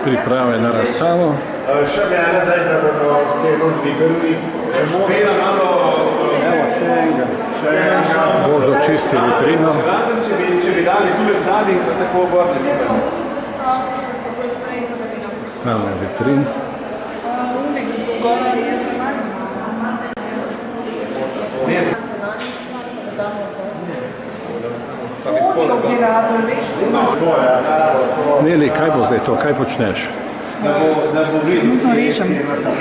priprave na razstavo. Še mene, da bomo celo dvigali. Božo čisti vitrino. Če bi dali tule v zadnji, pa tako obrne. Same vitrin. Neli, kaj bo zdaj to? Kaj počneš? Trenutno režem.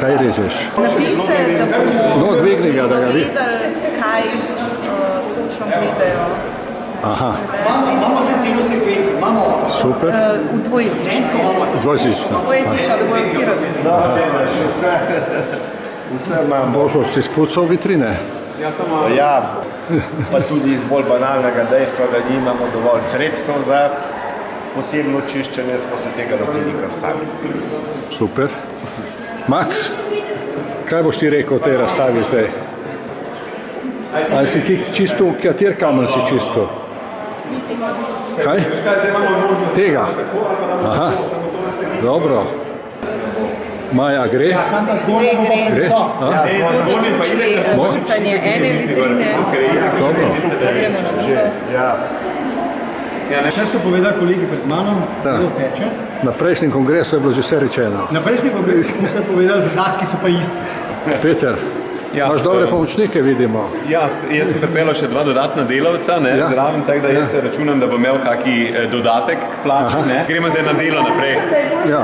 Kaj režeš? Napise, da bomo No, dvigni ga, da ga vidi. vedeli, kaj točno gledajo. Aha, Imamo zdaj celo sekvenco, imamo super. V dvojezično. Dvojezično. Dvojezično, da bojo vsi razumeli. Vse imam. Božo, si spucal vitrine? Ja, pa tudi iz bolj banalnega dejstva, da nimamo dovolj sredstev za posebno čiščenje, smo se tega lotili kar sami. Super. Max, kaj boš ti rekel o tej razstavi zdaj? Ali si ti čisto, kater kamen si čisto? Kaj? Tega? Aha, dobro. Maja gre? sam ta zgornja bo pa Gre? previsok. A? Smo? Pucanje ene vitrine, Dobro. gremo na drugo. Ja, Še so povedali kolegi pred mano, Da. da teče. Na prejšnjem kongresu je bilo že vse rečeno. Na prejšnjem kongresu smo se povedali, zadatki so pa isti. Peter, Ja, imaš dobre pomočnike, vidimo. Jaz sem pripeljal še dva dodatna delavca, ne, Ja. zraven, tako da jaz računam, da bo imel kaki dodatek plače, Aha. ne. Gremo zdaj na delo naprej. Ja.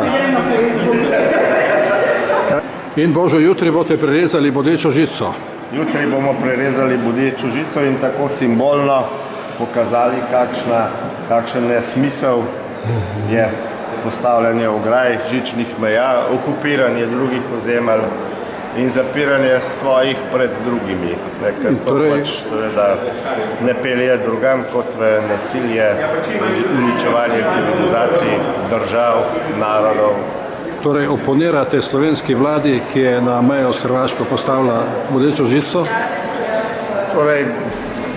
In Božo, jutri boste prerezali bodečo žico. Jutri bomo prerezali bodečo žico in tako simbolno pokazali, kakšen nesmisel je postavljanje ograj, žičnih meja, okupiranje drugih ozemelj in zapiranje svojih pred drugimi. Ne, ker to Torej- pač seveda ne pelje drugam kot v nasilje, uničevanje civilizacij, držav, narodov. Torej oponirate slovenski vladi, ki je na mejo s Hrvaško postavila bodečo žico. Torej,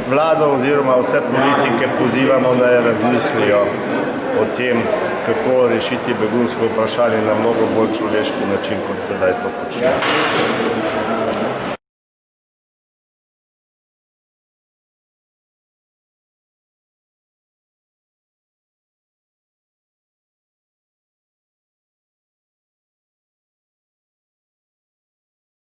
vlado oziroma vse politike pozivamo, naj razmislijo o tem, kako rešiti begunsko vprašanje na mnogo bolj človeški način, kot sedaj to počnejo.